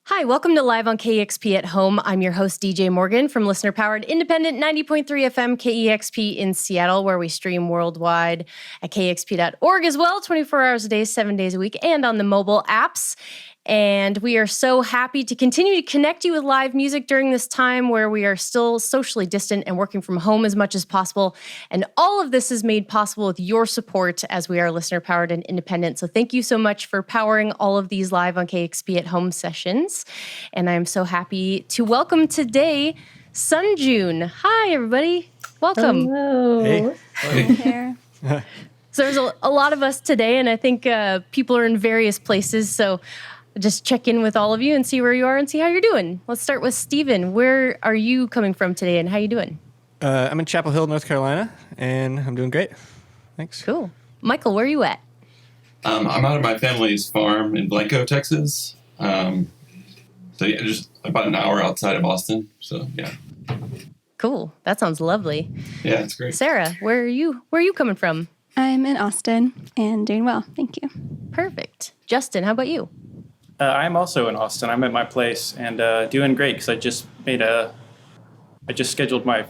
Hi, welcome to Live on KEXP at Home. I'm your host, DJ Morgan from listener-powered independent 90.3 FM KEXP in Seattle, where we stream worldwide at kexp.org as well, 24 hours a day, 7 days a week, and on the mobile apps. And we are so happy to continue to connect you with live music during this time where we are still socially distant and working from home as much as possible. And all of this is made possible with your support as we are listener-powered and independent. So thank you so much for powering all of these Live on KEXP at Home sessions. And I'm so happy to welcome today Sunjun. Hi, everybody. Welcome. Hello. Hey. So there's a lot of us today, and I think people are in various places. So just check in with all of you and see where you are and see how you're doing. Let's start with Steven. Where are you coming from today and how you doing? I'm in Chapel Hill, North Carolina, and I'm doing great. Thanks. Cool. Michael, where are you at? I'm out of my family's farm in Blanco, Texas. So yeah, just about an hour outside of Austin. So yeah. Cool. That sounds lovely. Yeah, it's great. Sarah, where are you coming from? I'm in Austin and doing well. Thank you. Perfect. Justin, how about you? I'm also in Austin. I'm at my place and doing great because I just scheduled my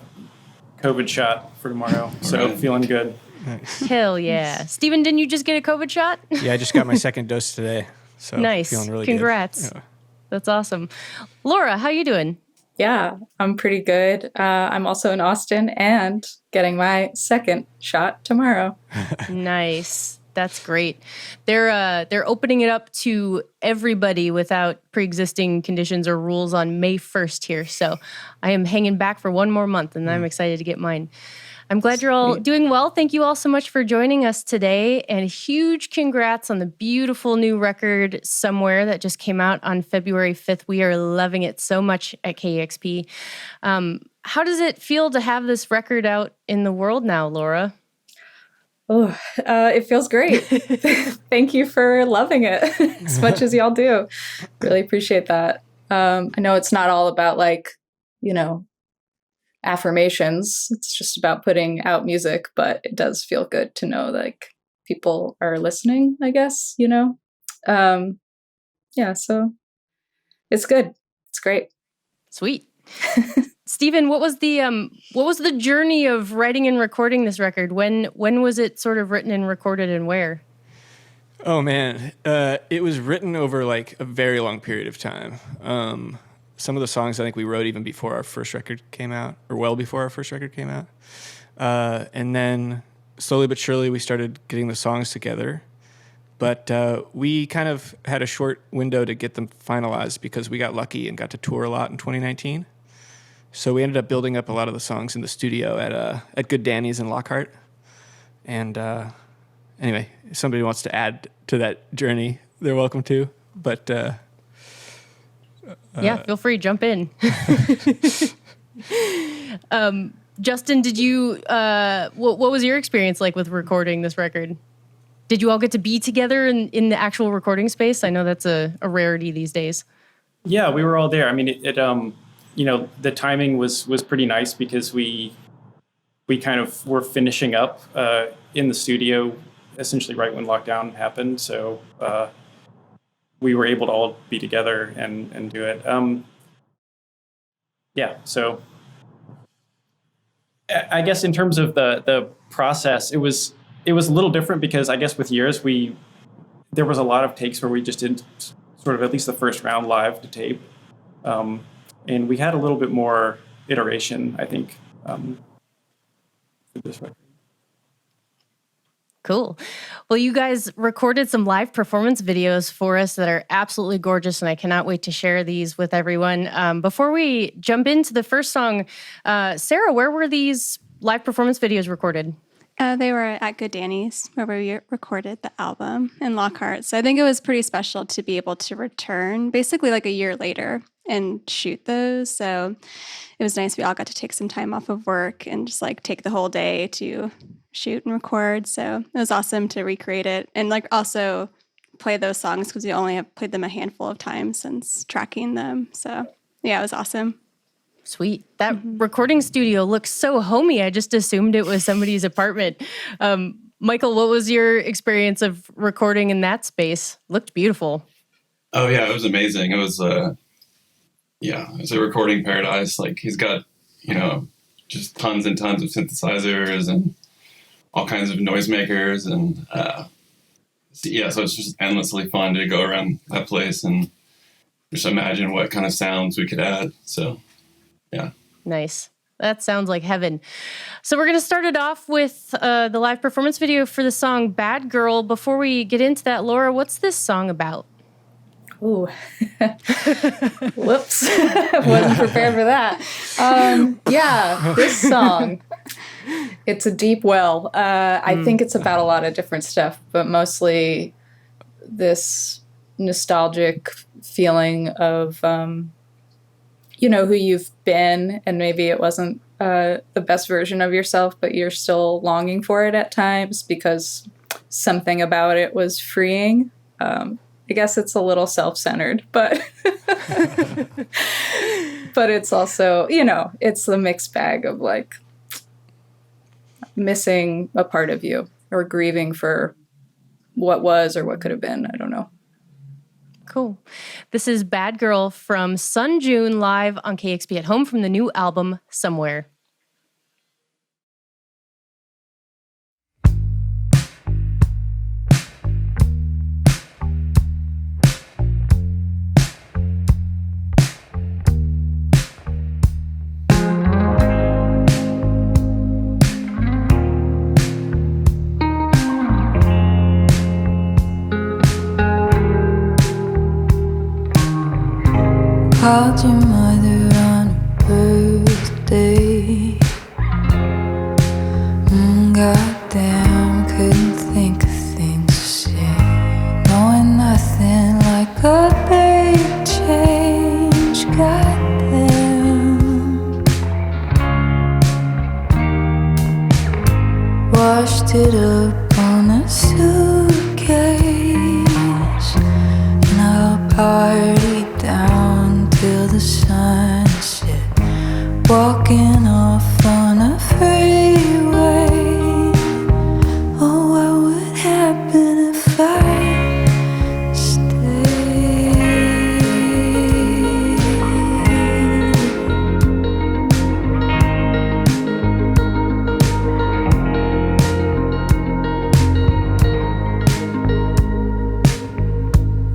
COVID shot for tomorrow. So right. Feeling good. Nice. Hell yeah. Steven, didn't you just get a COVID shot? Yeah, I just got my second dose today. So Nice. Feeling really Congrats. good. Yeah. That's awesome. Laura, how you doing? Yeah, I'm pretty good. I'm also in Austin and getting my second shot tomorrow. Nice. That's great. They're opening it up to everybody without pre-existing conditions or rules on May 1st here. So I am hanging back for one more month, and I'm excited to get mine. I'm glad you're all doing well. Thank you all so much for joining us today. And huge congrats on the beautiful new record, Somewhere, that just came out on February 5th. We are loving it so much at KEXP. How does it feel to have this record out in the world now, Laura? Oh, it feels great. Thank you for loving it as much as y'all do. Really appreciate that. I know it's not all about affirmations. It's just about putting out music, but it does feel good to know people are listening, I guess, so it's good. It's great. Sweet. Steven, what was the journey of writing and recording this record? When was it sort of written and recorded, and where? Oh man, it was written over a very long period of time. Some of the songs I think we wrote even before our first record came out, or well before our first record came out. And then slowly but surely we started getting the songs together. But we kind of had a short window to get them finalized because we got lucky and got to tour a lot in 2019. So we ended up building up a lot of the songs in the studio at Good Danny's in Lockhart. And anyway, if somebody wants to add to that journey, they're welcome to. But yeah, feel free, jump in. Justin, did you? What was your experience like with recording this record? Did you all get to be together in the actual recording space? I know that's a rarity these days. Yeah, we were all there. I mean, the timing was pretty nice because we kind of were finishing up in the studio essentially right when lockdown happened. So we were able to all be together and do it. So I guess in terms of the process, it was a little different because I guess with years there was a lot of takes where we just did sort of at least the first round live to tape. And we had a little bit more iteration, I think, for this record. Cool. Well, you guys recorded some live performance videos for us that are absolutely gorgeous, and I cannot wait to share these with everyone. Before we jump into the first song, Sarah, where were these live performance videos recorded? They were at Good Danny's, where we recorded the album in Lockhart. So I think it was pretty special to be able to return basically a year later and shoot those. So it was nice. We all got to take some time off of work and just take the whole day to shoot and record. So it was awesome to recreate it and also play those songs because we only have played them a handful of times since tracking them. So yeah, it was awesome. Sweet. That recording studio looks so homey. I just assumed it was somebody's apartment. Michael, what was your experience of recording in that space? Looked beautiful. Oh yeah, it was amazing. It was it's a recording paradise. Like he's got, just tons and tons of synthesizers and all kinds of noisemakers, and so it's just endlessly fun to go around that place and just imagine what kind of sounds we could add. So, yeah. Nice. That sounds like heaven. So we're going to start it off with the live performance video for the song Bad Girl. Before we get into that, Laura, what's this song about? Ooh. Whoops. Wasn't prepared for that. This song, it's a deep well. I think it's about a lot of different stuff, but mostly this nostalgic feeling of, who you've been, and maybe it wasn't the best version of yourself, but you're still longing for it at times because something about it was freeing. I guess it's a little self-centered, but but it's also, it's the mixed bag of like missing a part of you or grieving for what was or what could have been. I don't know. Cool. This is Bad Girl from Sun June live on KEXP at Home from the new album Somewhere. Called your mother on her birthday. Goddamn, couldn't think of things to say. Knowing nothing like a big change. Goddamn. Washed it up on a suitcase, and I'll party down till the sunset, walking off on a freeway. Oh, what would happen if I stayed?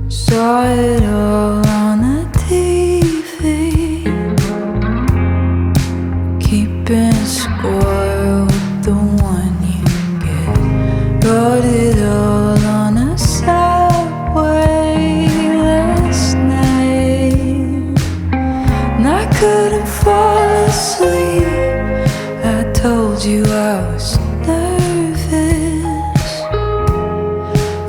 Saw it all on the TV, keeping score with the one you get. Wrote it all on a subway last night, and I couldn't fall asleep. I told you I was nervous.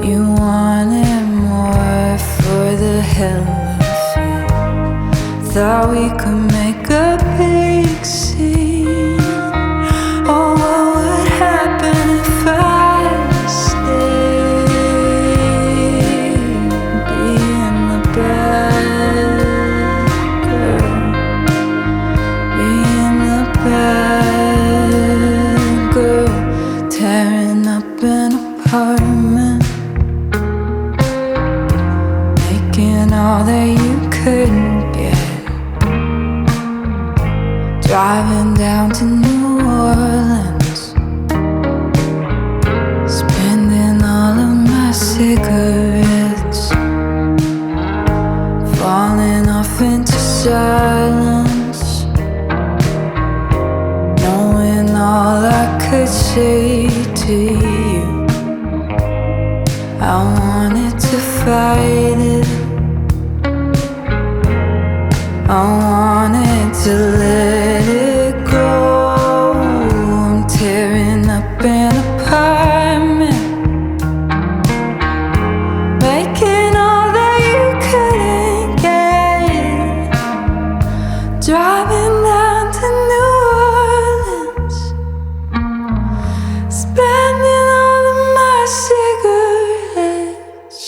You wanted more for the hell of it. Thought we could make a big scene. Oh, what would happen if I stayed? Being the bad girl, being the bad girl, tearing up an apartment, making all that you couldn't get. Driving down to New Orleans, spending all of my cigarettes, falling off into silence, knowing all I could say to you. I wanted to fight it, I wanted to let it go. I'm tearing up an apartment, making all that you couldn't get. Driving down to New Orleans, spending all of my cigarettes.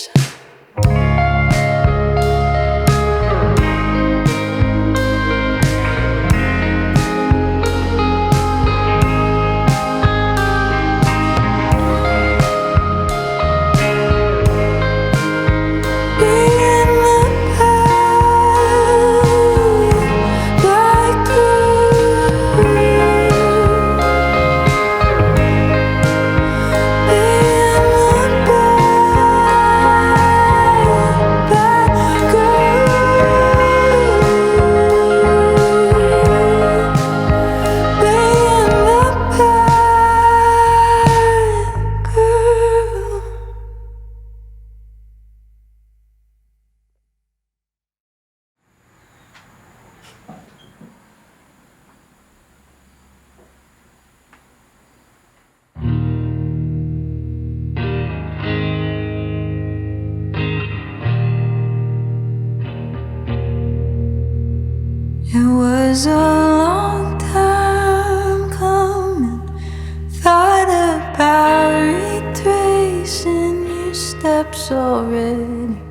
It was a long time coming. Thought about retracing your steps already.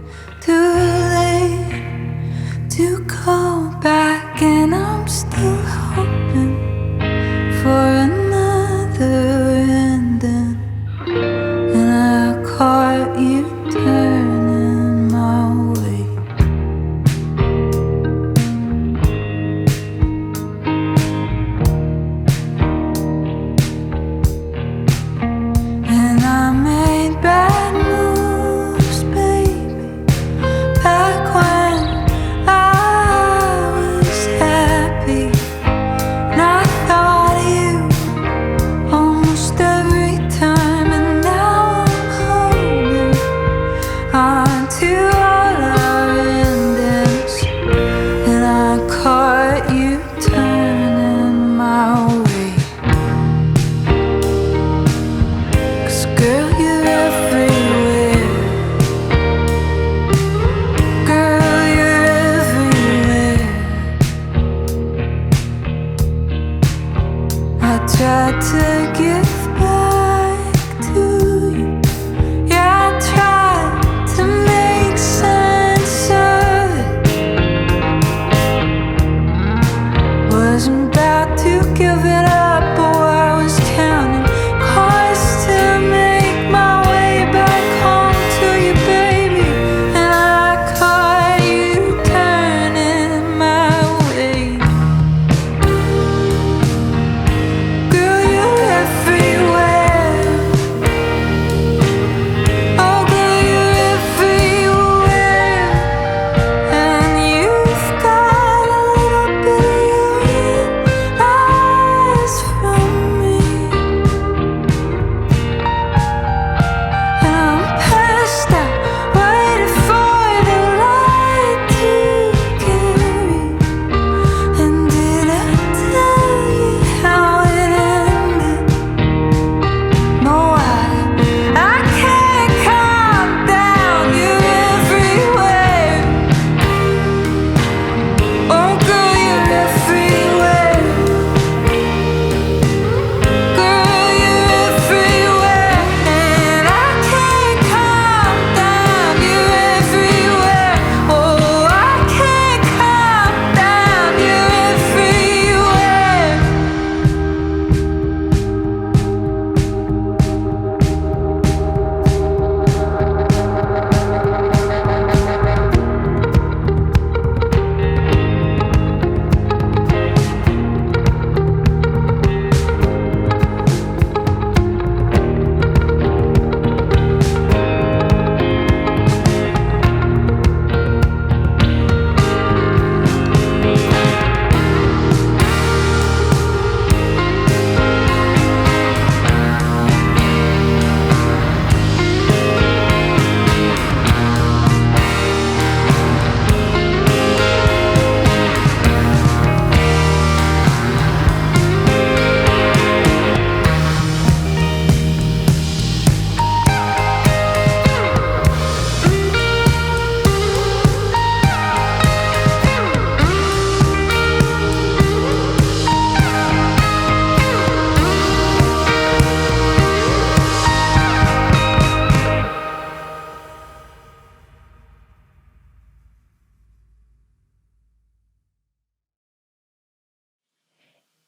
Too late to call back, and I'm still hoping for another ending. And I caught you turning my way. And I made bad moves, baby, back when I was happy. And I thought of you almost every time, and now I'm holding on to all our endings. And I caught you turning my way. 'Cause girl, you're everywhere. Girl, you're everywhere. I tried to give back to you. Yeah, I tried to make sense of it. Wasn't about to give it up, boy, I was counting cars to make my way back home to you, baby. And I caught you turning my way. Girl, you're everywhere. Oh, girl, you're everywhere. And you've got a little bit of your eyes from me. And I'm passed out, waiting for the light to carry. And did I tell you how it ended? No, I can't calm down. You're everywhere. Oh, girl, you're everywhere. Girl, you're everywhere. And I can't calm down. You're everywhere. Oh, I can't calm down. You're everywhere.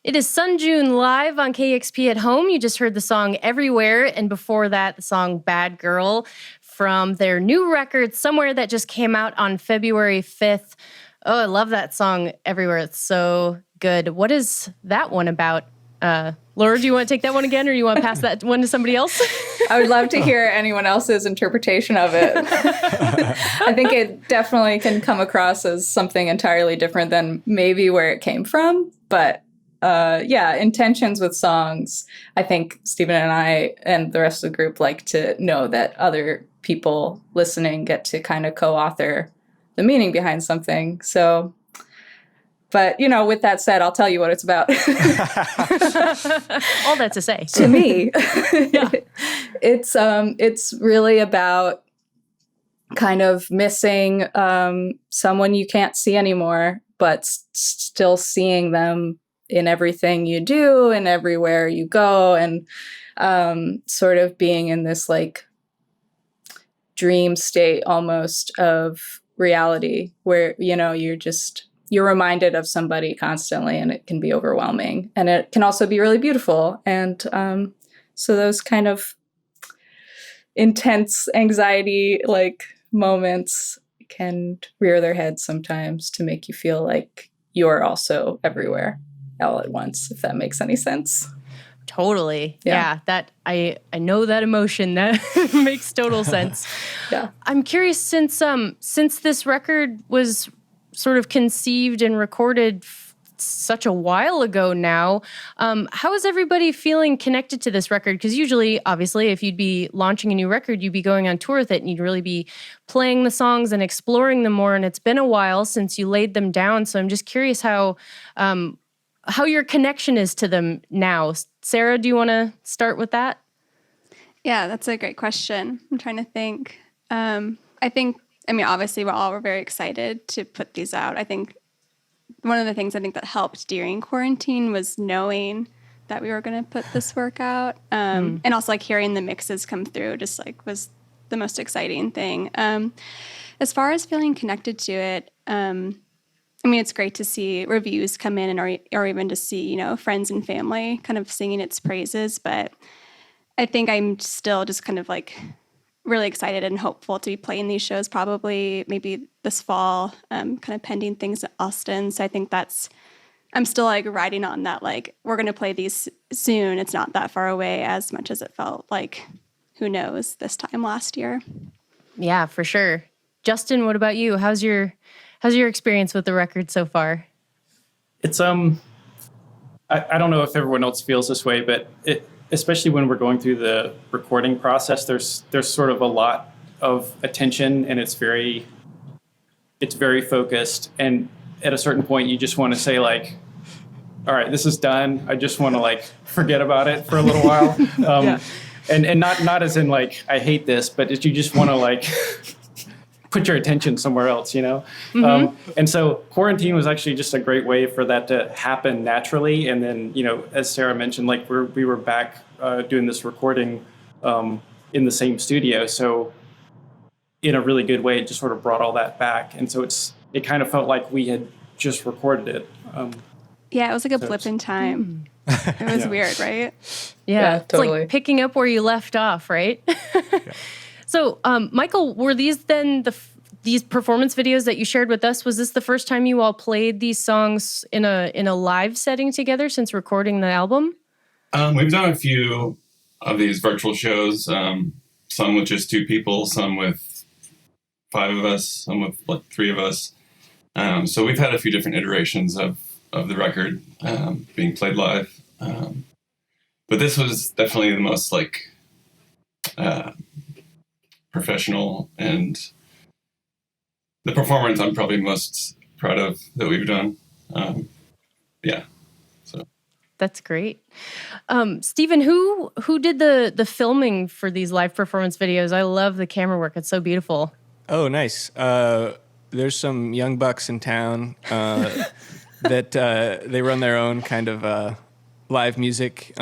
It is Sun June live on KEXP at home. You just heard the song Everywhere, and before that, the song Bad Girl from their new record, Somewhere, that just came out on February 5th. Oh, I love that song, Everywhere. It's so good. What is that one about? Laura, do you want to take that one again, or you want to pass that one to somebody else? I would love to hear anyone else's interpretation of it. I think it definitely can come across as something entirely different than maybe where it came from. But yeah, intentions with songs, I think Stephen and I and the rest of the group like to know that other people listening get to kind of co-author the meaning behind something. So, but, you know, with that said, I'll tell you what it's about. All that to say. To me, Yeah. It's really about kind of missing someone you can't see anymore, but still seeing them in everything you do and everywhere you go, and sort of being in this like dream state almost of reality where, you know, you're reminded of somebody constantly, and it can be overwhelming, and it can also be really beautiful. And so those kind of intense anxiety like moments can rear their heads sometimes to make you feel like you're also everywhere all at once, if that makes any sense. Totally. Yeah. That I know that emotion. That makes total sense. Yeah. I'm curious, since this record was sort of conceived and recorded such a while ago now, how is everybody feeling connected to this record? Because usually, obviously, if you'd be launching a new record, you'd be going on tour with it, and you'd really be playing the songs and exploring them more. And it's been a while since you laid them down. So I'm just curious how your connection is to them now. Sarah, do you want to start with that? Yeah, that's a great question. I'm trying to think. Obviously, we're very excited to put these out. I think one of the things I think that helped during quarantine was knowing that we were going to put this work out. And also like hearing the mixes come through just like was the most exciting thing. As far as feeling connected to it, it's great to see reviews come in or even to see, you know, friends and family kind of singing its praises. But I think I'm still just kind of like really excited and hopeful to be playing these shows probably maybe this fall, kind of pending things at Austin. So I think I'm still like riding on that, like we're going to play these soon. It's not that far away as much as it felt like, who knows, this time last year. Yeah, for sure. Justin, what about you? How's your experience with the record so far? It's I don't know if everyone else feels this way, but especially when we're going through the recording process, there's sort of a lot of attention, and it's very focused. And at a certain point, you just want to say like, all right, this is done. I just want to like forget about it for a little while. And not as in like, I hate this, but you just want to like put your attention somewhere else, you know? And so quarantine was actually just a great way for that to happen naturally. And then, you know, as Sarah mentioned, like we were back doing this recording in the same studio. So in a really good way, it just sort of brought all that back. And so it kind of felt like we had just recorded it. Yeah, it was like a blip in time. It was weird, right? Yeah, totally. It's like picking up where you left off, right? So, Michael, were these then these performance videos that you shared with us? Was this the first time you all played these songs in a live setting together since recording the album? We've done a few of these virtual shows, some with just 2 people, some with 5 of us, some with like 3 of us. So we've had a few different iterations of the record being played live. But this was definitely the most like professional, and the performance I'm probably most proud of that we've done. So that's great. Stephen, who did the filming for these live performance videos? I love the camera work. It's so beautiful. Oh, nice. There's some young bucks in town that they run their own kind of live music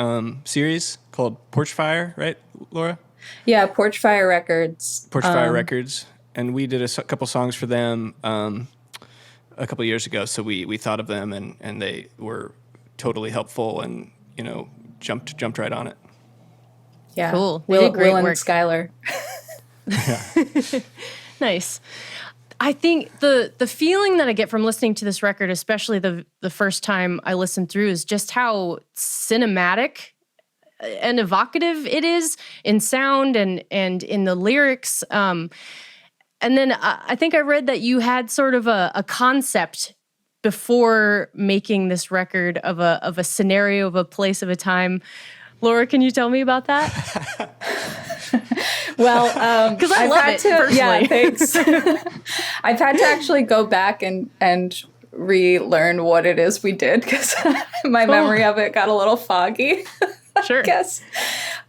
series called PorchFire, right, Laura? Yeah, PorchFire Records. PorchFire Records. And we did a couple songs for them a couple years ago. So we thought of them, and they were totally helpful, and, you know, jumped right on it. Yeah. Cool. Will great and work. Skyler. Nice. I think the feeling that I get from listening to this record, especially the first time I listened through, is just how cinematic and evocative it is in sound and in the lyrics. And then I think I read that you had sort of a concept before making this record of a scenario, of a place, of a time. Laura, can you tell me about that? Well, because I love it personally. Yeah, thanks. I've had to actually go back and relearn what it is we did, because my memory of it got a little foggy. Sure. I guess.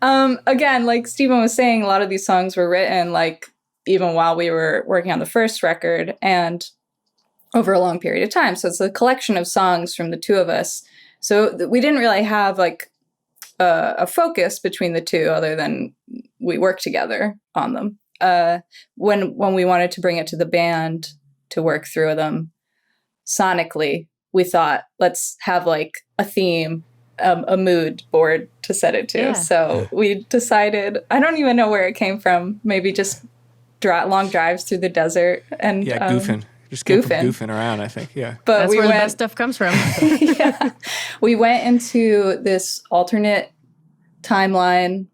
Again, like Stephen was saying, a lot of these songs were written like even while we were working on the first record, and over a long period of time. So it's a collection of songs from the two of us. So we didn't really have like a focus between the two other than we worked together on them. When we wanted to bring it to the band to work through them sonically, we thought, let's have like a theme, a mood board to set it to. Yeah. So we decided, I don't even know where it came from, maybe just long drives through the desert and goofing. Just goofing around, I think. Yeah. But That's we where went, the best stuff comes from. yeah, we went into this alternate timeline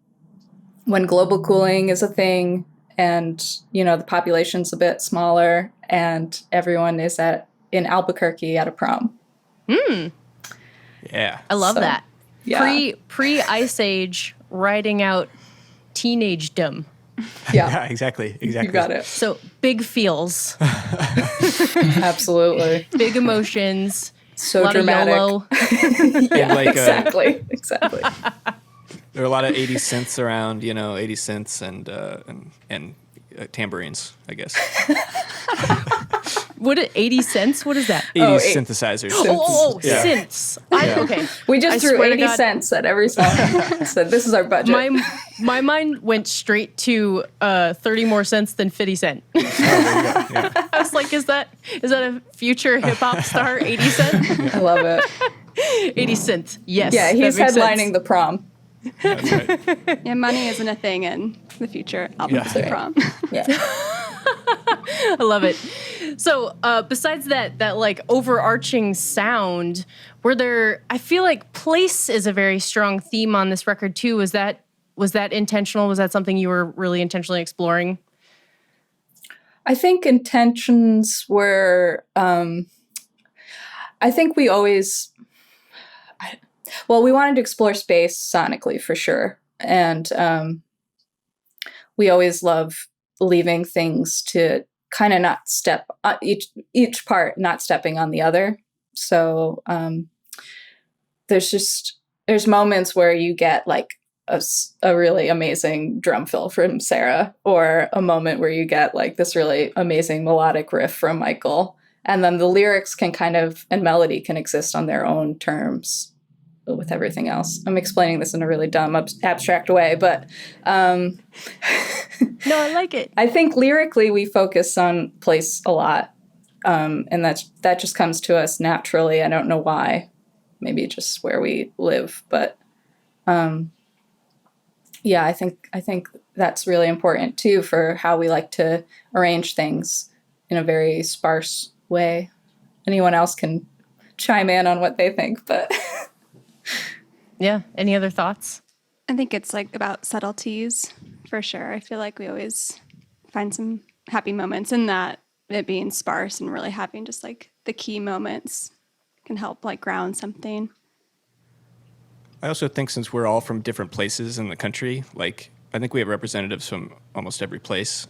when global cooling is a thing, and the population's a bit smaller, and everyone is in Albuquerque at a prom. Yeah. I love that. Yeah. Pre Ice Age, riding out teenagedom. Yeah, exactly. you got it. So big feels, Absolutely. big emotions, So a lot dramatic. of YOLO. Yeah, like, exactly. There are a lot of 80 synths around, 80 synths and tambourines, I guess. What 80 cents? What is that? 80s synthesizers. Yeah. Synths. Okay. We just I threw swear to 80 God. cents at every song. Said, this is our budget. My mind went straight to 30 more cents than 50 cent. Oh, there you go. Yeah. I was like, is that a future hip hop star? 80 cent? I love it. 80 cent. Yes. Yeah, he's that makes headlining sense. the prom. That's right. Yeah, money isn't a thing in the future albums Yeah. of prom. Yeah. I love it. So besides that like overarching sound, I feel like place is a very strong theme on this record too. Was that intentional? Was that something you were really intentionally exploring? I think intentions were, I think we always, we wanted to explore space sonically for sure. And we always love leaving things to kind of not step, each part not stepping on the other. So there's moments where you get like a really amazing drum fill from Sarah, or a moment where you get like this really amazing melodic riff from Michael. And then the lyrics can and melody can exist on their own terms with everything else. I'm explaining this in a really dumb, abstract way, but No, I like it. I think lyrically we focus on place a lot. And that just comes to us naturally. I don't know why. Maybe just where we live, but yeah, I think that's really important too for how we like to arrange things in a very sparse way. Anyone else can chime in on what they think, but Yeah. Any other thoughts? I think it's like about subtleties for sure. I feel like we always find some happy moments in that, it being sparse and really having just like the key moments can help like ground something. I also think since we're all from different places in the country, like I think we have representatives from almost every place.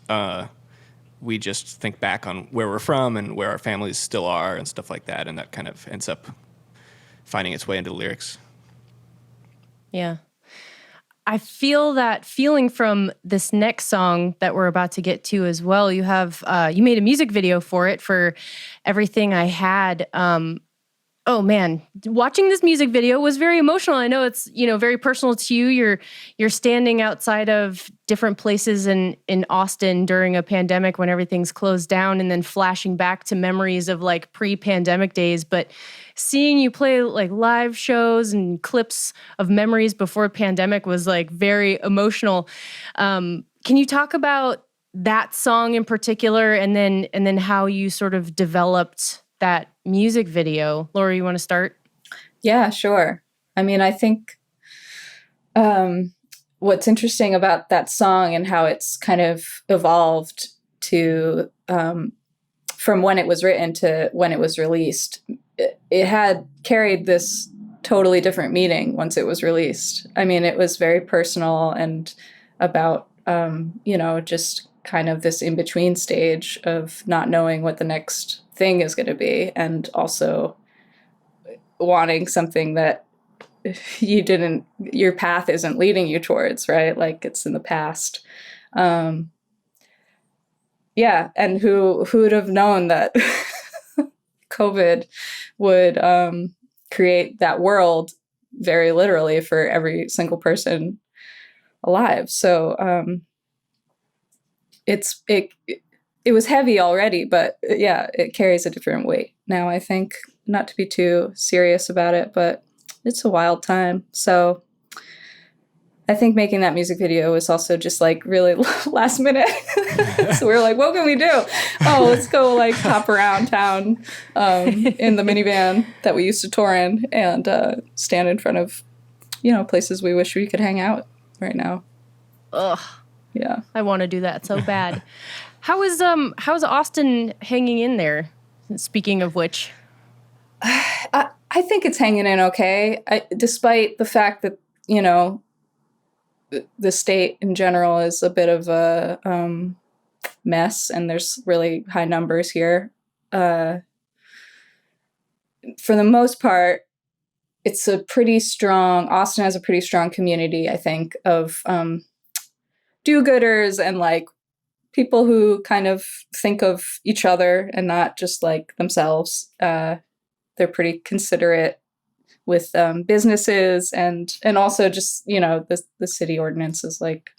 We just think back on where we're from and where our families still are and stuff like that, and that kind of ends up finding its way into the lyrics. Yeah. I feel that feeling from this next song that we're about to get to as well. You have you made a music video for it, for Everything I Had. Oh man, watching this music video was very emotional. I know it's, very personal to you. You're standing outside of different places in Austin during a pandemic when everything's closed down, and then flashing back to memories of like pre-pandemic days. But seeing you play like live shows and clips of memories before pandemic was like very emotional. Can you talk about that song in particular, and then how you sort of developed that music video? Laura, you want to start? yeah, sure. I mean, I think what's interesting about that song and how it's kind of evolved to from when it was written to when it was released, it had carried this totally different meaning once it was released. I mean, it was very personal and about, just kind of this in-between stage of not knowing what the next thing is going to be, and also wanting something that your path isn't leading you towards, right? Like it's in the past. Yeah. And who would have known that COVID would create that world very literally for every single person alive. So it was heavy already, but yeah, it carries a different weight now, I think. Not to be too serious about it, but it's a wild time. So I think making that music video was also just like really last minute. So we were like, what can we do? Oh, let's go like hop around town in the minivan that we used to tour in and stand in front of, places we wish we could hang out right now. Ugh. Yeah. I want to do that so bad. How's Austin hanging in there? Speaking of which. I think it's hanging in okay, despite the fact that, the state in general is a bit of a mess, and there's really high numbers here. For the most part, Austin has a pretty strong community, I think, of do-gooders and like people who kind of think of each other and not just like themselves. They're pretty considerate with businesses and also just, the city ordinances. Like,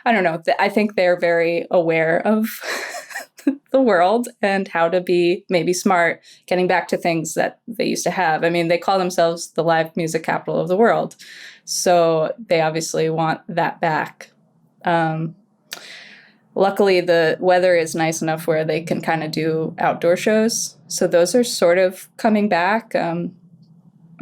I don't know. I think they're very aware of the world and how to be maybe smart, getting back to things that they used to have. I mean, they call themselves the live music capital of the world. So they obviously want that back. Luckily, the weather is nice enough where they can kind of do outdoor shows. So those are sort of coming back. There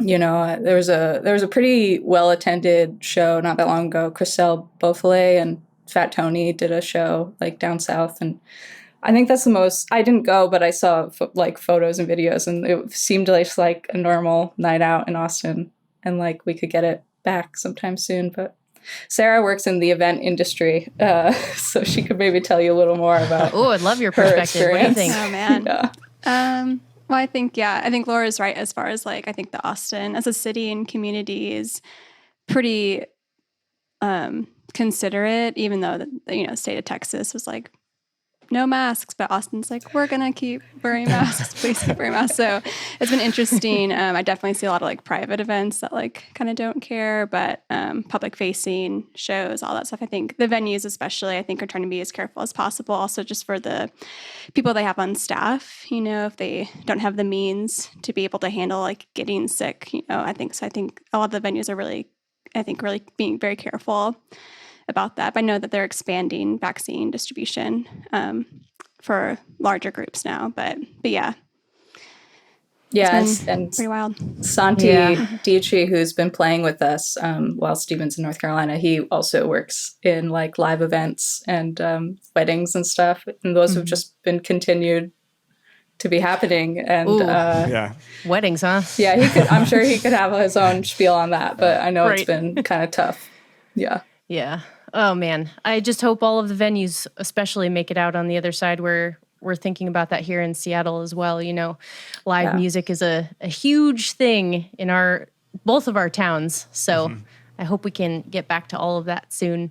was a pretty well-attended show not that long ago. Chriselle Beausoleil and Fat Tony did a show like down south. And I think that's the most, I didn't go, but I saw like photos and videos, and it seemed like a normal night out in Austin. And like we could get it back sometime soon, but Sarah works in the event industry, so she could maybe tell you a little more about. Oh, I'd love your perspective. What do you think? Oh man. Yeah. Well, I think Laura's right as far as like I think the Austin as a city and community is pretty considerate, even though the state of Texas was like no masks, but Austin's like, we're gonna keep wearing masks, please keep wearing masks. So it's been interesting. I definitely see a lot of like private events that like kind of don't care, but public facing shows, all that stuff. I think the venues especially, I think are trying to be as careful as possible. Also just for the people they have on staff, if they don't have the means to be able to handle like getting sick, I think a lot of the venues are really being very careful about that. But I know that they're expanding vaccine distribution for larger groups now. But yeah. Yeah, and pretty wild. Dietche, who's been playing with us while Steven's in North Carolina, he also works in like live events and weddings and stuff. And those have just been continued to be happening. And weddings, huh? Yeah, I'm sure he could have his own spiel on that, but I know it's been kind of tough. Yeah. Yeah. Oh, man. I just hope all of the venues especially make it out on the other side. We're thinking about that here in Seattle as well. Live music is a huge thing in both of our towns. So I hope we can get back to all of that soon.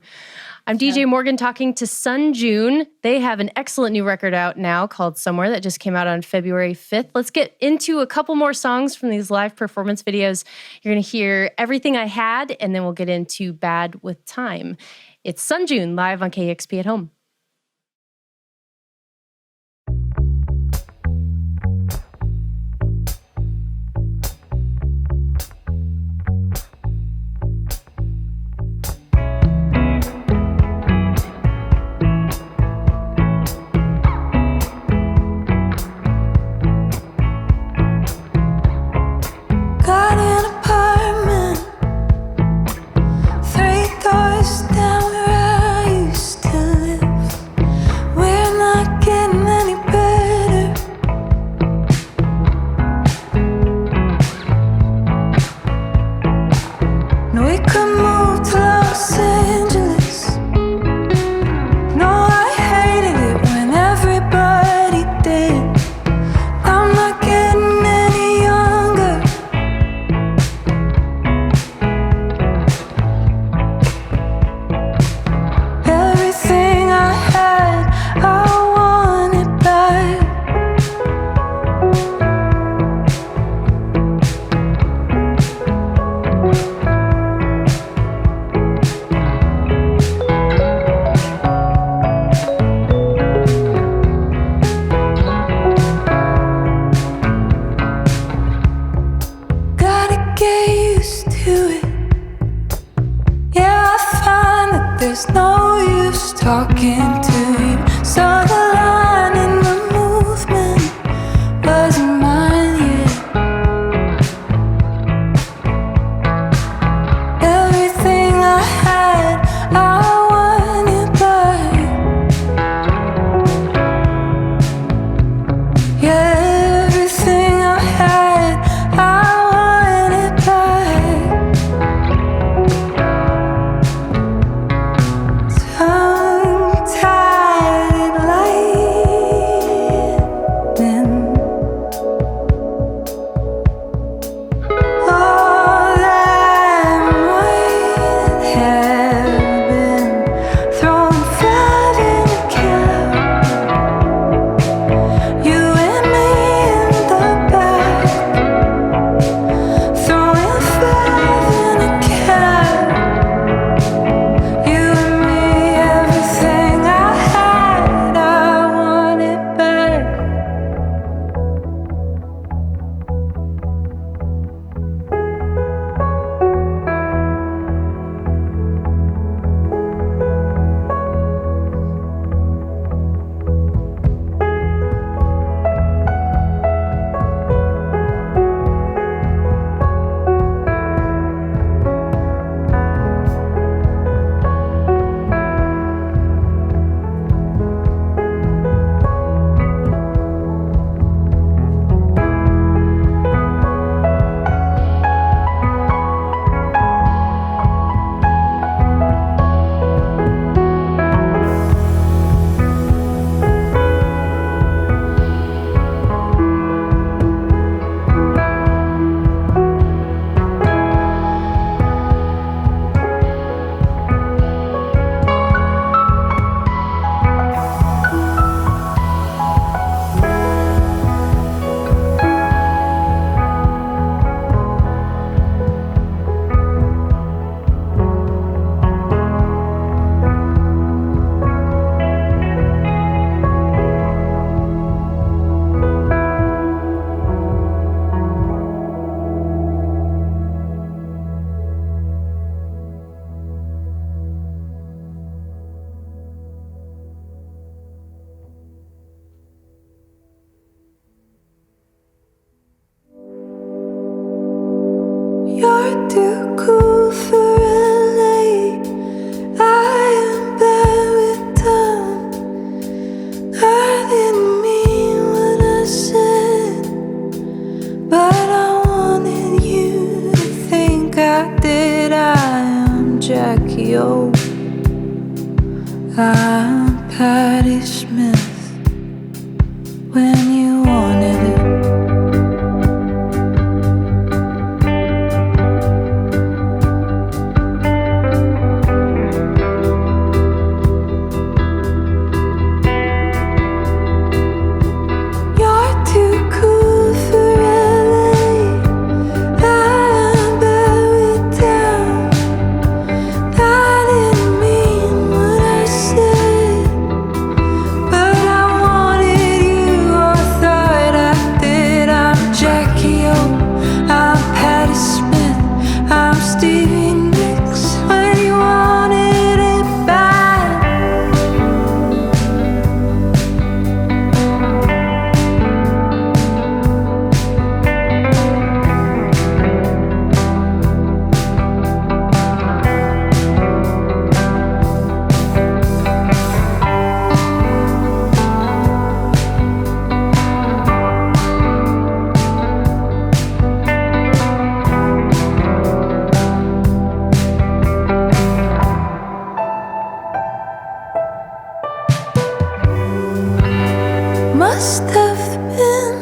I'm DJ Morgan talking to Sun June. They have an excellent new record out now called Somewhere that just came out on February 5th. Let's get into a couple more songs from these live performance videos. You're going to hear Everything I Had, and then we'll get into Bad with Time. It's Sun June live on KEXP at Home. Got an apartment 3 doors down where I used to live. talking to you. Saw the line in the movement, wasn't mine yet. Everything I had, I wanted back. Yeah, everything I had, I wanted back. Untitled lightning. All that might have been thrown flat in a cap. You and me in the back, throwing five in a cap. You and me, everything I had, I wanted back. You're too cool for LA. I am bad with time. I didn't mean what I said, but I wanted you to think I did. I am Jackie O. I'm Patti Smith when you wanted it. You're too cool for LA. I'm bad with time. I didn't mean what I said, but I wanted you. I thought I did. I'm Jackie O. I'm Patti Smith. I'm Stevie Nicks when you wanted it bad. Must have been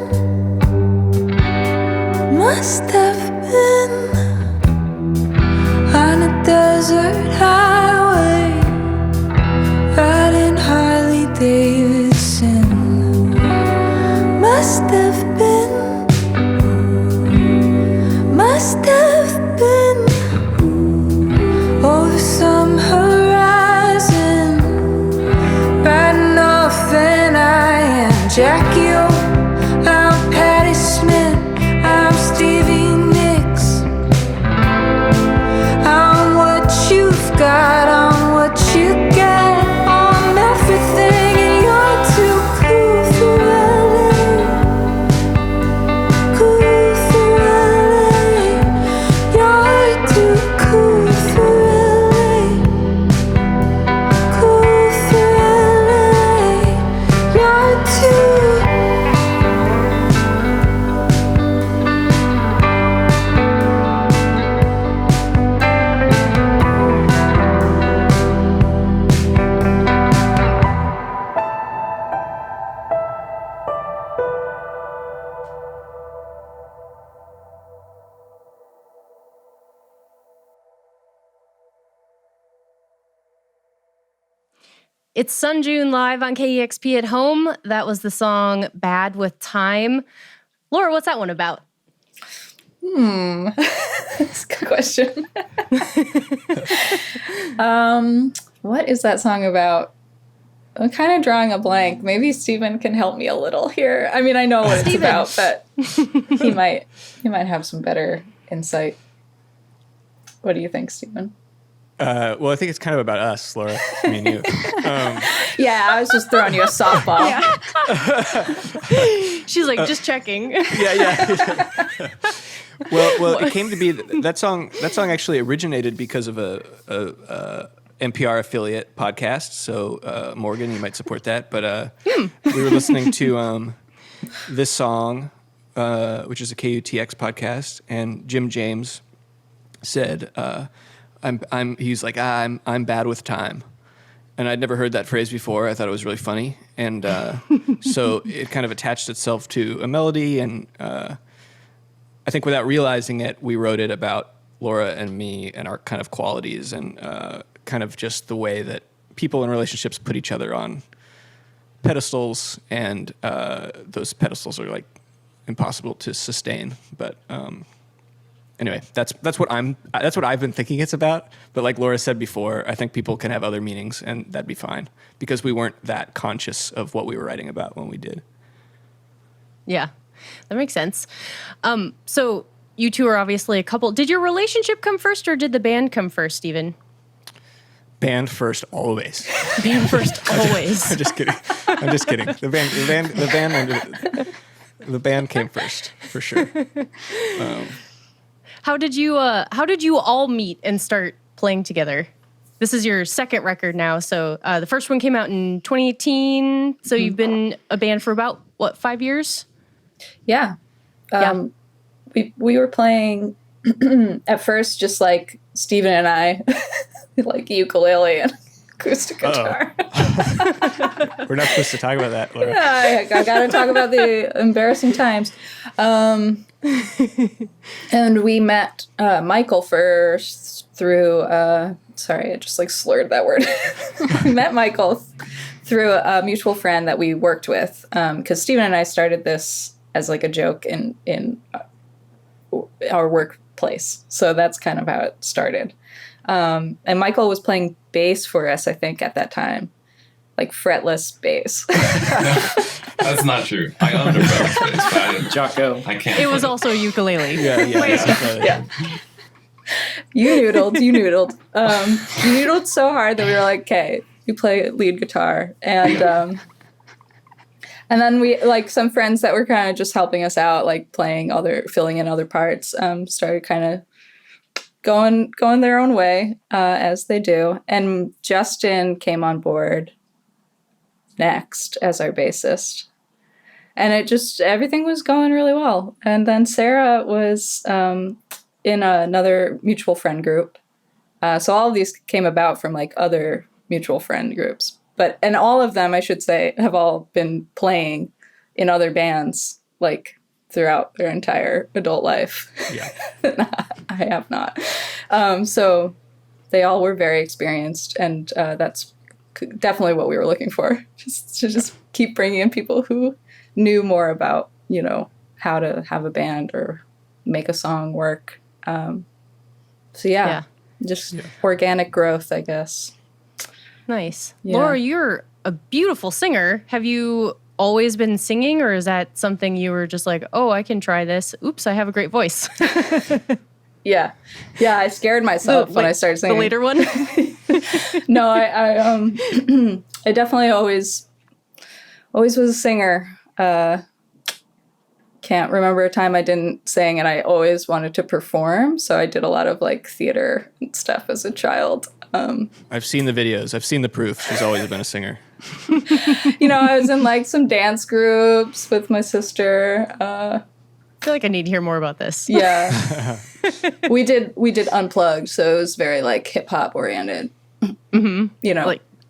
on a desert highway, riding Harley Davidson. Must have been over some horizon, riding off, and I am Jackie O. I'm Patti Smith. I'm Stevie Nicks. It's Sun June live on KEXP at home. That was the song Bad with Time. Laura, what's that one about? That's a good question. What is that song about? I'm kind of drawing a blank. Maybe Stephen can help me a little here. I mean, I know what it's about, but he might have some better insight. What do you think, Stephen? Well, I think it's kind of about us, Laura. Me and you. Yeah, I was just throwing you a softball. She's like, just checking. Yeah. Well, it came to be that song. That song actually originated because of a NPR affiliate podcast. So Morgan, you might support that. But we were listening to this song, which is a KUTX podcast, and Jim James said, he's like, I'm bad with time. And I'd never heard that phrase before. I thought it was really funny. And so it kind of attached itself to a melody. And I think without realizing it, we wrote it about Laura and me and our kind of qualities and kind of just the way that people in relationships put each other on pedestals. And those pedestals are like impossible to sustain. But anyway, that's what I've been thinking it's about. But like Laura said before, I think people can have other meanings, and that'd be fine because we weren't that conscious of what we were writing about when we did. Yeah, that makes sense. So you two are obviously a couple. Did your relationship come first, or did the band come first, Stephen? Band first, always. Band first, always. I'm just kidding. The band came first, for sure. How did you all meet and start playing together? This is your second record now. So the first one came out in 2018. So you've been a band for about, 5 years? Yeah. We were playing at first just like Stephen and I, like ukulele and acoustic guitar. We're not supposed to talk about that, Laura. Yeah, I got to talk about the embarrassing times. And we met Michael first through, sorry, I just like slurred that word. We met Michael through a mutual friend that we worked with, because Stephen and I started this as like a joke in our workplace. So that's kind of how it started. And Michael was playing bass for us, I think, at that time. Like fretless bass. That's not true. I owned a fretless bass, but Jocko. I can't. It was also a ukulele. Yeah. Yeah. You noodled. You noodled so hard that we were like, okay, you play lead guitar. And then we, like, some friends that were kind of just helping us out, like filling in other parts, started kind of going their own way, as they do. And Justin came on board next as our bassist. And everything was going really well. And then Sarah was in another mutual friend group. So all of these came about from like other mutual friend groups. And all of them, I should say, have all been playing in other bands like throughout their entire adult life. Yeah. I have not. So they all were very experienced, and that's definitely what we were looking for. Just keep bringing in people who knew more about, how to have a band or make a song work. Just organic growth, I guess. Nice. Yeah. Laura, you're a beautiful singer. Have you always been singing, or is that something you were just like, oh, I can try this. Oops, I have a great voice. Yeah, I scared myself when I started singing. The later one? No, I definitely always was a singer. Can't remember a time I didn't sing, and I always wanted to perform. So I did a lot of like theater and stuff as a child. I've seen the videos. I've seen the proof. She's always been a singer. I was in like some dance groups with my sister. I feel like I need to hear more about this. Yeah. we did Unplugged, so it was very like hip hop oriented. Mm-hmm.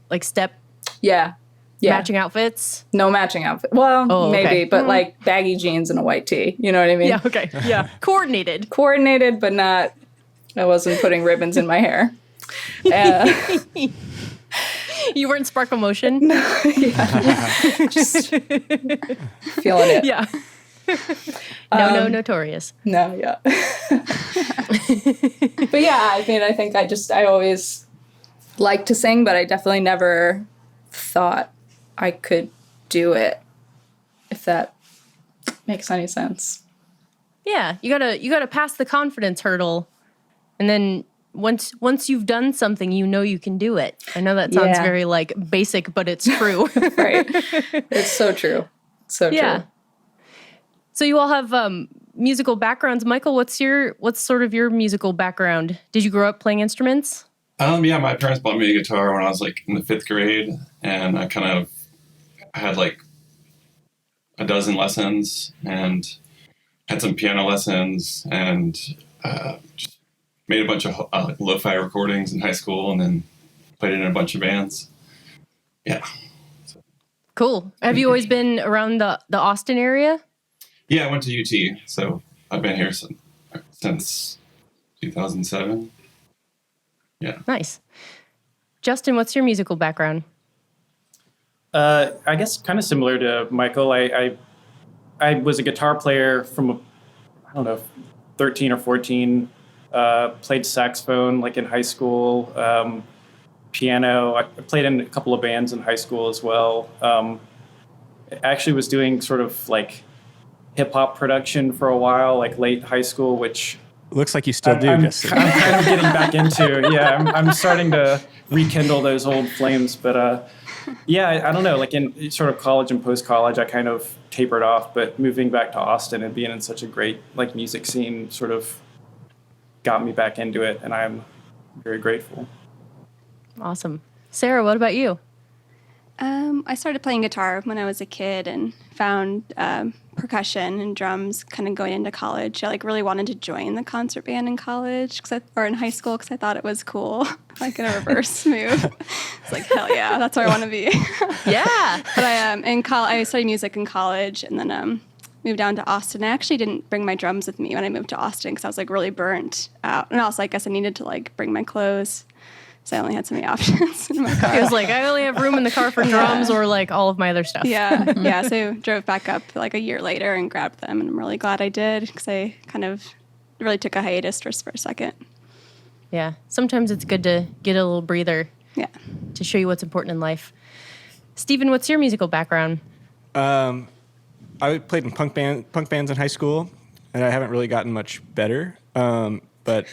Like step. Yeah. Matching outfits. No matching outfit. Well, maybe, but like baggy jeans and a white tee. You know what I mean? Yeah. Okay. Yeah. Coordinated, but not. I wasn't putting ribbons in my hair. You weren't Sparkle Motion? Yeah. Just feeling it. Yeah. No, Notorious. No, yeah. But yeah, I mean, I think I always liked to sing, but I definitely never thought I could do it, if that makes any sense. Yeah, you gotta pass the confidence hurdle, and then once you've done something, you know you can do it. I know that sounds very like basic, but it's true. Right. It's so true. So true. So you all have musical backgrounds. Michael, what's sort of your musical background? Did you grow up playing instruments? Yeah, my parents bought me a guitar when I was like in the 5th grade, and I had like a dozen lessons and had some piano lessons and just made a bunch of lo-fi recordings in high school and then played in a bunch of bands. Yeah. Cool. Have you always been around the Austin area? Yeah, I went to UT, so I've been here since 2007. Yeah. Nice. Justin, what's your musical background? I guess kind of similar to Michael. I was a guitar player from, 13 or 14. Played saxophone like in high school. Piano. I played in a couple of bands in high school as well. I actually was doing sort of like hip hop production for a while, like late high school, which Looks like you still do, Justin. I'm kind of getting back into. Yeah, I'm starting to rekindle those old flames. But yeah, I don't know. Like in sort of college and post-college, I kind of tapered off. But moving back to Austin and being in such a great like music scene sort of got me back into it, and I'm very grateful. Awesome. Sarah, what about you? I started playing guitar when I was a kid and found percussion and drums kind of going into college. I like really wanted to join the concert band in college or in high school because I thought it was cool, like in a reverse move. It's like, hell yeah, that's where I want to be. Yeah. But I studied music in college and then moved down to Austin. I actually didn't bring my drums with me when I moved to Austin because I was like really burnt out. And also I guess I needed to like bring my clothes. So I only had so many options in my car. It was like, I only have room in the car for drums or like all of my other stuff. Yeah. So drove back up like a year later and grabbed them. And I'm really glad I did because I kind of really took a hiatus just for a second. Yeah. Sometimes it's good to get a little breather. Yeah. To show you what's important in life. Steven, what's your musical background? I played in punk bands in high school, and I haven't really gotten much better. But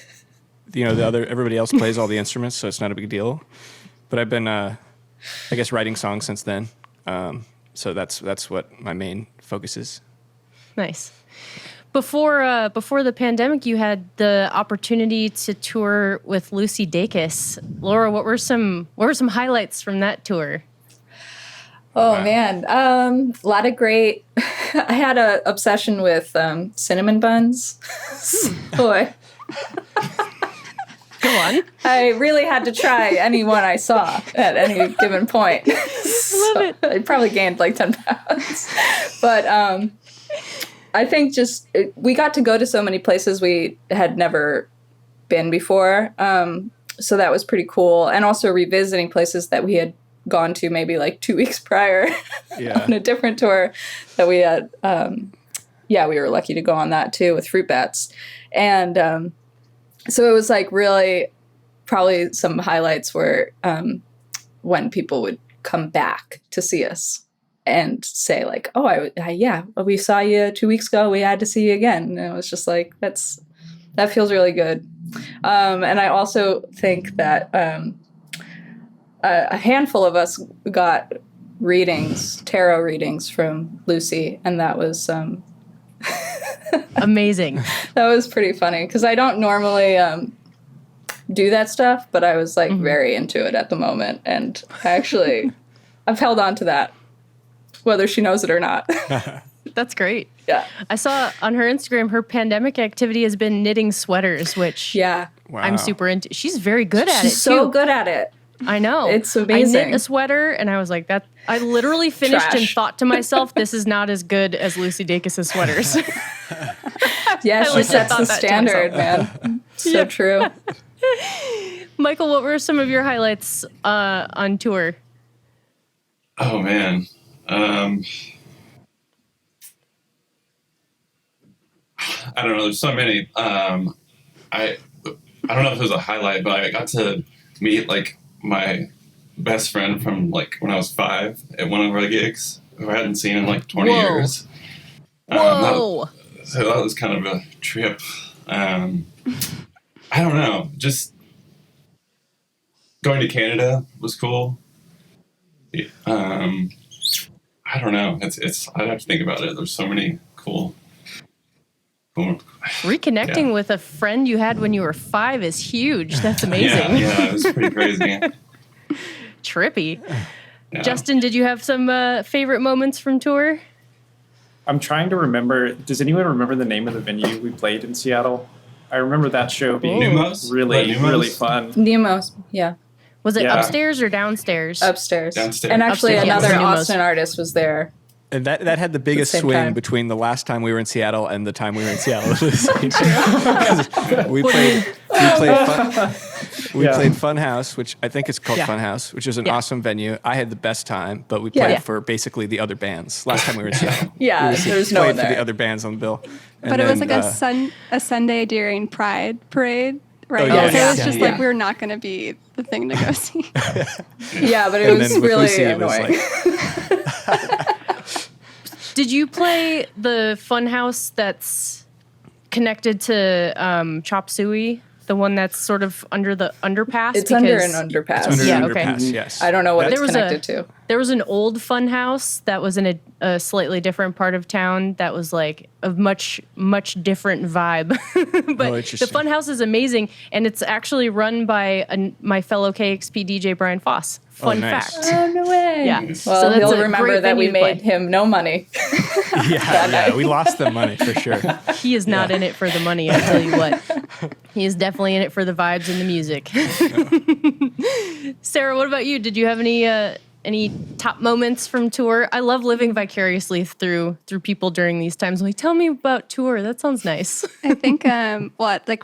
you know, everybody else plays all the instruments, so it's not a big deal. But I've been, I guess, writing songs since then. So that's what my main focus is. Nice. Before the pandemic, you had the opportunity to tour with Lucy Dacus. Laura, what were some highlights from that tour? Oh, wow. Man. A lot of great... I had an obsession with cinnamon buns. Boy. Go on. I really had to try any one I saw at any given point. Love it. I probably gained like 10 pounds. But I think we got to go to so many places we had never been before. So that was pretty cool. And also revisiting places that we had gone to maybe like 2 weeks prior on a different tour that we had. We were lucky to go on that too with Fruit Bats. And so it was like really probably some highlights were when people would come back to see us and say like, oh, we saw you 2 weeks ago. We had to see you again. And it was just like, that feels really good. And I also think that a handful of us got tarot readings from Lucy. And that was amazing. That was pretty funny because I don't normally do that stuff, but I was like very into it at the moment. And I've held on to that, whether she knows it or not. That's great. Yeah. I saw on her Instagram, her pandemic activity has been knitting sweaters, which I'm super into. She's very good at it, She's so good at it. I know. It's amazing. I knit a sweater, and I was like, that. I literally finished and thought to myself, this is not as good as Lucy Dacus' sweaters. Yeah, she sets the standard, man. So true. Michael, what were some of your highlights on tour? Oh man. I don't know. There's so many. I don't know if it was a highlight, but I got to meet like my best friend from like when I was 5 at one of our gigs, who I hadn't seen in like 20 Whoa. years. Whoa! So that was kind of a trip. I don't know. Just going to Canada was cool. I don't know. It's. I'd have to think about it. There's so many cool. Reconnecting Yeah. with a friend you had when you were 5 is huge. That's amazing. Yeah, it was pretty crazy. Trippy. Yeah. Justin, did you have some favorite moments from tour? I'm trying to remember. Does anyone remember the name of the venue we played in Seattle? I remember that show being Numos? really, Numos? really fun. Nemos, yeah, Was it Yeah. upstairs or downstairs? upstairs. Downstairs. And actually, Upstairs, yes. another Nemos. Austin artist was there. And that had the biggest same swing time. between the last time we were in Seattle and the time we were in Seattle. we played Yeah. Funhouse, which I think it's called Yeah. Funhouse, which is an Yeah. awesome venue. I had the best time, but we Yeah. played Yeah. for basically the other bands last time we were in Seattle. Yeah, there was no played one for the there. other bands on the bill. And But it was then, like a Sunday during Pride Parade, right? Oh, yeah, So yeah, it was yeah, just yeah. like we were not going to be the thing to go see. Yeah, but it and was then with really Lucy, it was annoying. like, Did you play the Funhouse that's connected to Chop Suey? The one that's sort of under the underpass? It's under an Because underpass. under Yeah, an okay. underpass, yes. I don't know what That's- it's There was connected to. There was an old Funhouse that was in a slightly different part of town that was like a much different vibe. But the interesting. Funhouse is amazing, and it's actually run by my fellow KEXP DJ Brian Foss. Fun nice. fact. Oh, no way. Yeah. Well, So that's he'll a remember great that we venue to made play. him no money. yeah, we lost the money for sure. He is not in it for the money, I tell you what. He is definitely in it for the vibes and the music. Sarah, what about you? Did you have any top moments from tour? I love living vicariously through people during these times. I'm like, tell me about tour. That sounds nice. I think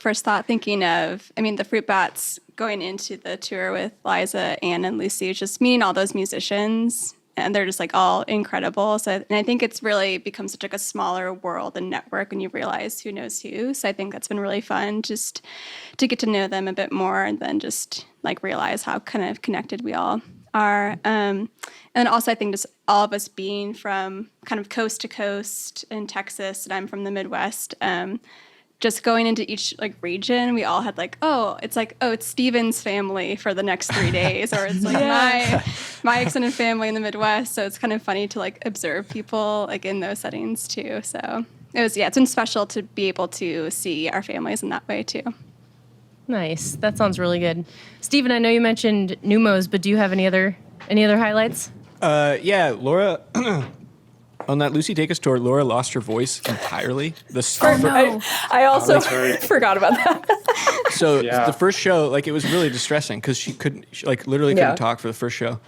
first thought thinking of, the Fruit Bats going into the tour with Liza, Anne, and Lucy, just meeting all those musicians, and they're just like all incredible. So, and I think it's really become such like a smaller world and network when you realize who knows who. So I think that's been really fun just to get to know them a bit more, and then just like realize how kind of connected we all are. And also I think just all of us being from kind of coast to coast in Texas, and I'm from the Midwest, just going into each like region, we all had like, it's Steven's family for the next 3 days, or it's like my extended family in the Midwest. So it's kind of funny to like observe people like in those settings too. So it's been special to be able to see our families in that way too. Nice. That sounds really good. Steven, I know you mentioned Numos, but do you have any other highlights? Yeah, Laura, on that Lucy Dacus tour, Laura lost her voice entirely. I also forgot about that. So Yeah. the first show, like, it was really distressing because she literally couldn't talk for the first show.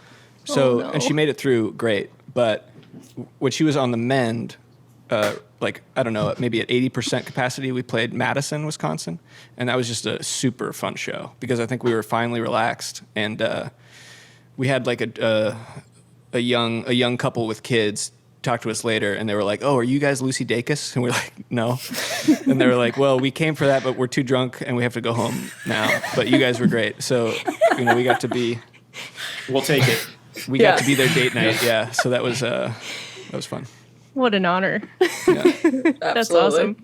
So, no. and she made it through great. But when she was on the mend, like, I don't know, maybe at 80% capacity, we played Madison, Wisconsin. And that was just a super fun show because I think we were finally relaxed. And we had like a young couple with kids talk to us later, and they were like, "Oh, are you guys Lucy Dacus?" And we're like, "No." And they were like, "Well, we came for that, but we're too drunk and we have to go home now. But you guys were great." So, we got to be We'll take it. got to be their date night. Yeah. So that was fun. What an honor. Yeah. That's awesome.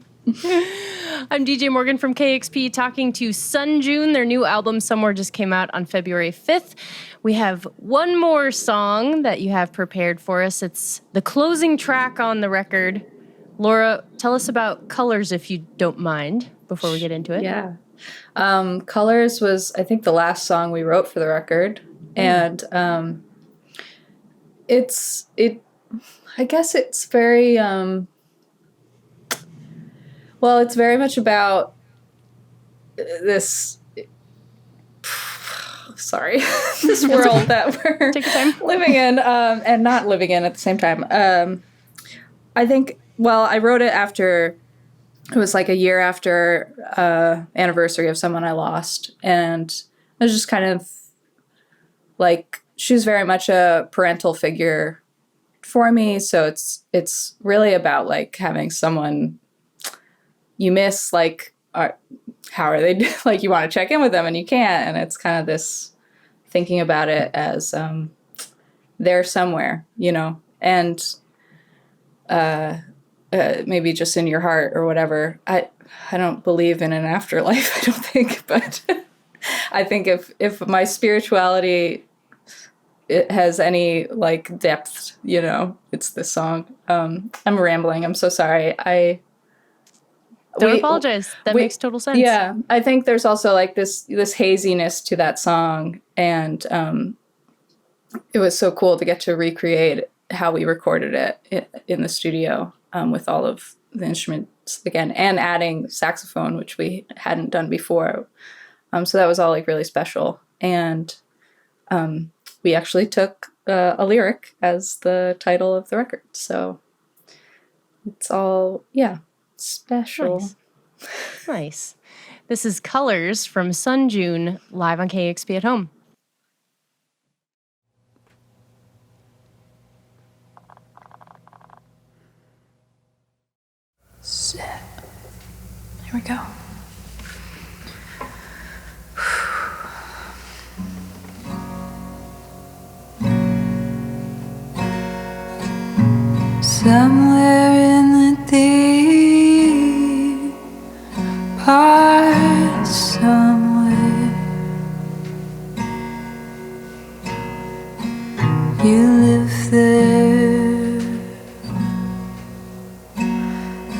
I'm DJ Morgan from KEXP talking to Sun June. Their new album, Somewhere, just came out on February 5th. We have one more song that you have prepared for us. It's the closing track on the record. Laura, tell us about Colors, if you don't mind, before we get into it. Yeah. Colors was, I think, the last song we wrote for the record. And I guess it's very, it's very much about this, this world that we're Take your time. living in and not living in at the same time. I think, I wrote it after, it was like a year after anniversary of someone I lost. And I was just kind of like, she was very much a parental figure for me. So it's really about like having someone you miss, like, how are they? Like, you want to check in with them and you can't. And it's kind of this thinking about it as they're somewhere, and maybe just in your heart or whatever. I don't believe in an afterlife, I don't think, but I think if my spirituality it has any like depth, it's this song. I'm rambling. I'm so sorry. Don't apologize. That makes total sense. Yeah, I think there's also like this haziness to that song, and it was so cool to get to recreate how we recorded it in the studio with all of the instruments again, and adding saxophone, which we hadn't done before. So that was all like really special, and we actually took a lyric as the title of the record. So it's all special. Nice. This is Colors from Sun June live on KEXP at Home. Sit. Here we go. Somewhere in the deep part somewhere, you live there.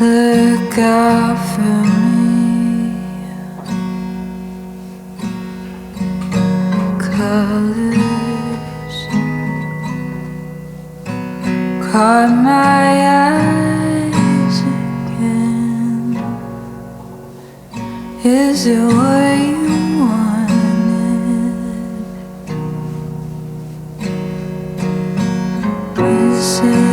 Look out for me. Colors caught my eyes again. Is it what you wanted? Is it?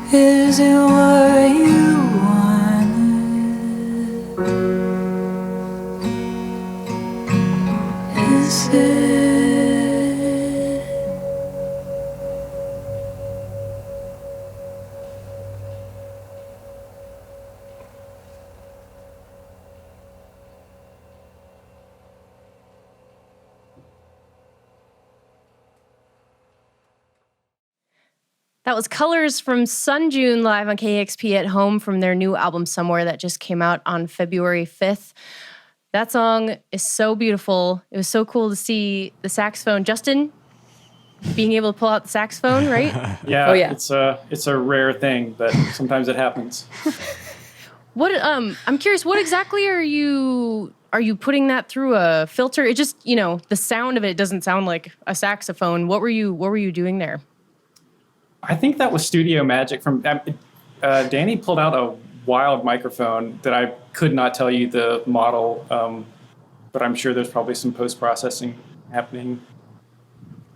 Is it what you wanted? Is it? That was Colors from Sun June live on KEXP at Home from their new album Somewhere that just came out on February 5th. That song is so beautiful. It was so cool to see the saxophone. Justin, being able to pull out the saxophone, right? Yeah, Oh, yeah. It's a rare thing, but sometimes it happens. What I'm curious, what exactly are you are you putting that through a filter? It just, the sound of it doesn't sound like a saxophone. What were you doing there? I think that was studio magic from Danny pulled out a wild microphone that I could not tell you the model, but I'm sure there's probably some post-processing happening.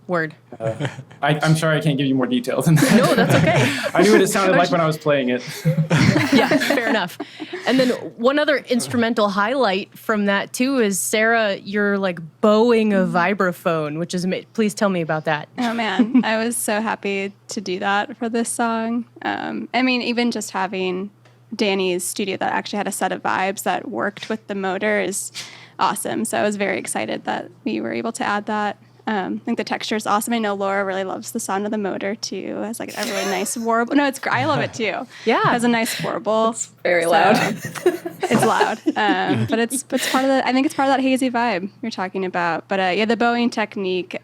Word. I'm sorry I can't give you more detail than that. No, that's okay. I knew what it sounded like when I was playing it. Yeah, fair enough. And then one other instrumental highlight from that too is, Sarah, you're like bowing a vibraphone, which is amazing. Please tell me about that. Oh man, I was so happy to do that for this song. Even just having Danny's studio that actually had a set of vibes that worked with the motor is awesome. So I was very excited that we were able to add that. I think the texture is awesome. I know Laura really loves the sound of the motor too. It's like a really nice warble. No, it's great. I love it too. Yeah, it has a nice warble. It's very loud. It's loud, but it's part of the. I think it's part of that hazy vibe you're talking about. But the bowing technique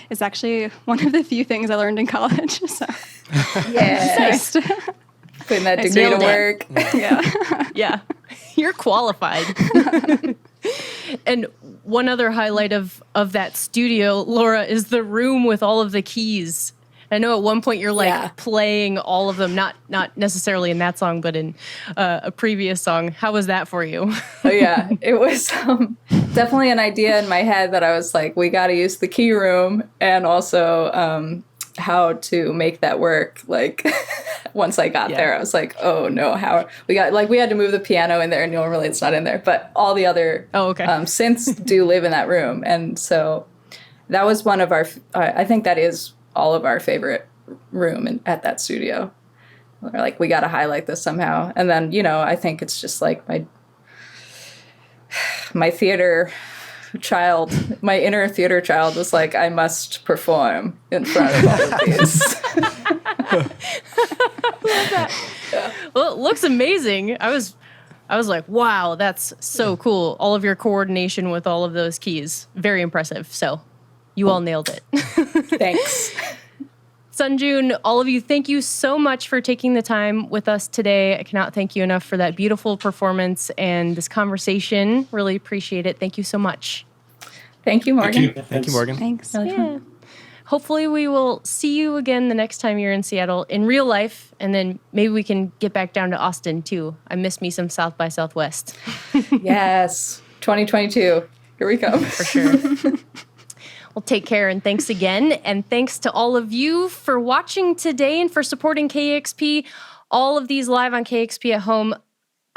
is actually one of the few things I learned in college. So Yes. Putting that degree to work. Yeah, you're qualified. And one other highlight of that studio, Laura, is the room with all of the keys. I know at one point you're playing all of them, not necessarily in that song, but in a previous song. How was that for you? Oh yeah, it was definitely an idea in my head that I was like, we got to use the key room, and also how to make that work. Like once I got there, I was like, oh no, how we had to move the piano in there, and normally it's not in there, but all the other synths do live in that room, and so that was one of our. I think that is all of our favorite room at that studio. We're like, we got to highlight this somehow, and then I think it's just like my theater child, my inner theater child was like, I must perform in front of all of these. Well, it looks amazing. I was like, wow, that's so cool. All of your coordination with all of those keys, very impressive. So you all nailed it. Thanks. Sunjun, all of you, thank you so much for taking the time with us today. I cannot thank you enough for that beautiful performance and this conversation. Really appreciate it. Thank you so much. Thank you, Morgan. Thank you, Morgan. Thanks. Really fun. Hopefully we will see you again the next time you're in Seattle in real life, and then maybe we can get back down to Austin too. I miss me some South by Southwest. Yes, 2022. Here we come. For sure. Well, take care, and thanks again. And thanks to all of you for watching today and for supporting KEXP. All of these live on KEXP at Home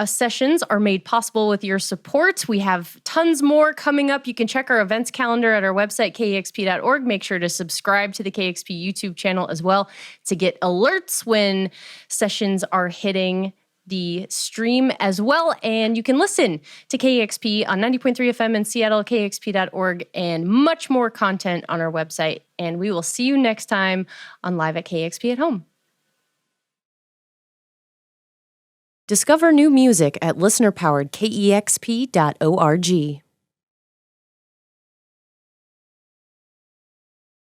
sessions are made possible with your support. We have tons more coming up. You can check our events calendar at our website, kexp.org. Make sure to subscribe to the KEXP YouTube channel as well to get alerts when sessions are hitting the stream as well. And you can listen to KEXP on 90.3 FM in Seattle, kexp.org, and much more content on our website. And we will see you next time on Live at KEXP at Home. Discover new music at listener-powered KEXP.org.